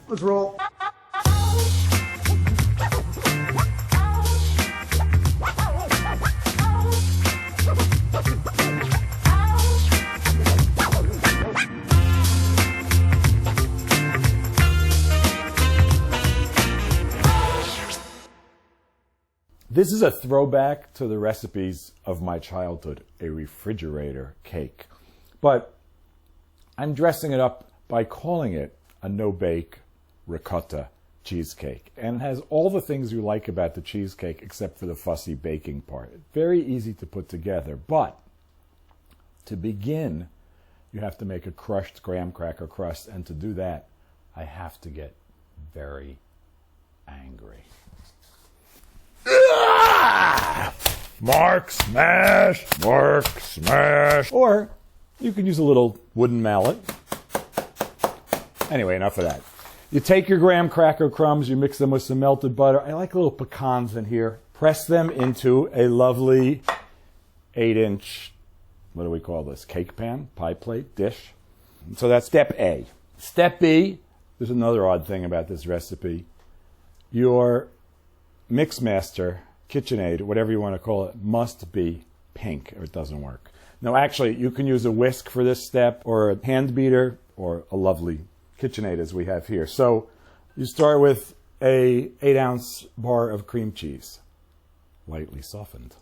Let's roll. This is a throwback to the recipes of my childhood, a refrigerator cake. But I'm dressing it up by calling it a no-bake ricotta cheesecake. And it has all the things you like about the cheesecake except for the fussy baking part. Very easy to put together, but to begin, you have to make a crushed graham cracker crust. And to do that, I have to get very angry. Mark smash, mark smash. Or you can use a little wooden mallet. Anyway, enough of that. You take your graham cracker crumbs, you mix them with some melted butter. I like little pecans in here. Press them into a lovely 8-inch, what do we call this? Cake pan, pie plate, dish. So that's step A. Step B, there's another odd thing about this recipe. Your mix master, KitchenAid, whatever you want to call it, must be pink or it doesn't work. No, actually, you can use a whisk for this step or a hand beater or a lovely KitchenAid as we have here. So you start with a 8-ounce bar of cream cheese, lightly softened.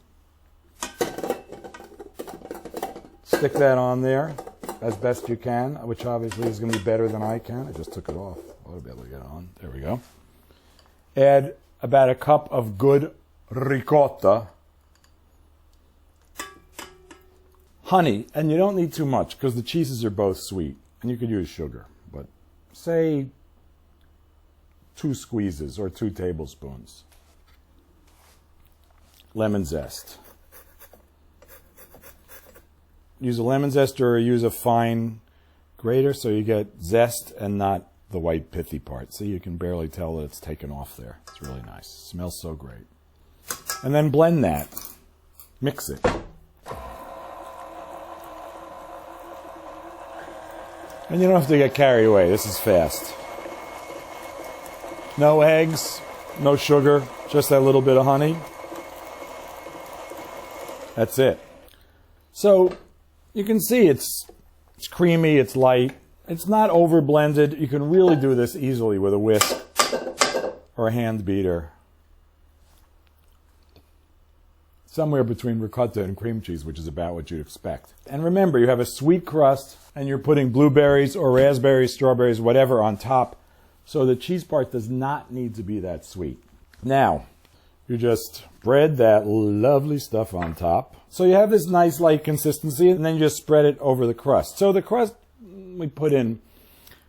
Stick that on there as best you can, which obviously is going to be better than I can. I just took it off. I ought to be able to get it on. There we go. Add about a cup of good ricotta. Honey, and you don't need too much because the cheeses are both sweet, and you could use sugar, but say 2 squeezes or 2 tablespoons. Lemon zest. Use a lemon zest or use a fine grater so you get zest and not the white pithy part. See, you can barely tell that it's taken off there. It's really nice. It smells so great. And then blend that. Mix it. And you don't have to get carried away. This is fast. No eggs, no sugar, just that little bit of honey. That's it. So you can see it's creamy, it's light. It's not over blended. You can really do this easily with a whisk or a hand beater. Somewhere between ricotta and cream cheese, which is about what you'd expect. And remember, you have a sweet crust, and you're putting blueberries or raspberries, strawberries, whatever on top. So the cheese part does not need to be that sweet. Now, you just spread that lovely stuff on top. So you have this nice light consistency, and then you just spread it over the crust. So the crust, we put in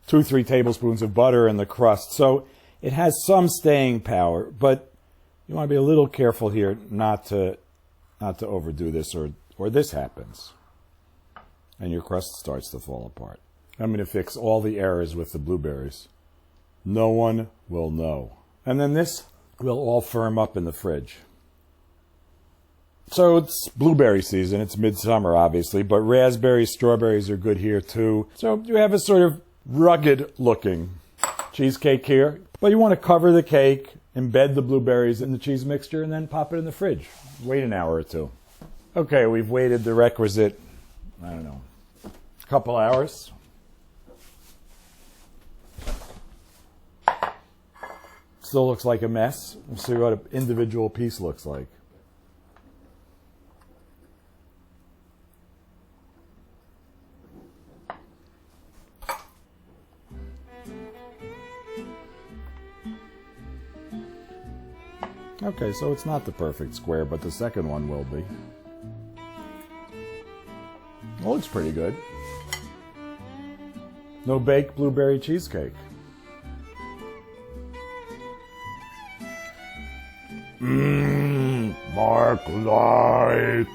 2-3 tablespoons of butter in the crust. So it has some staying power, but you want to be a little careful here not to overdo this or this happens and your crust starts to fall apart. I'm going to fix all the errors with the blueberries. No one will know. And then this will all firm up in the fridge. So it's blueberry season. It's midsummer, obviously, but raspberries, strawberries are good here too. So you have a sort of rugged looking cheesecake here, but you want to cover the cake, embed the blueberries in the cheese mixture, and then pop it in the fridge. Wait an hour or 2. Okay, we've waited the requisite, I don't know, couple hours. Still looks like a mess. We'll see what an individual piece looks like. Okay, so it's not the perfect square, but the second one will be. It looks pretty good. No bake blueberry cheesecake. Mark light.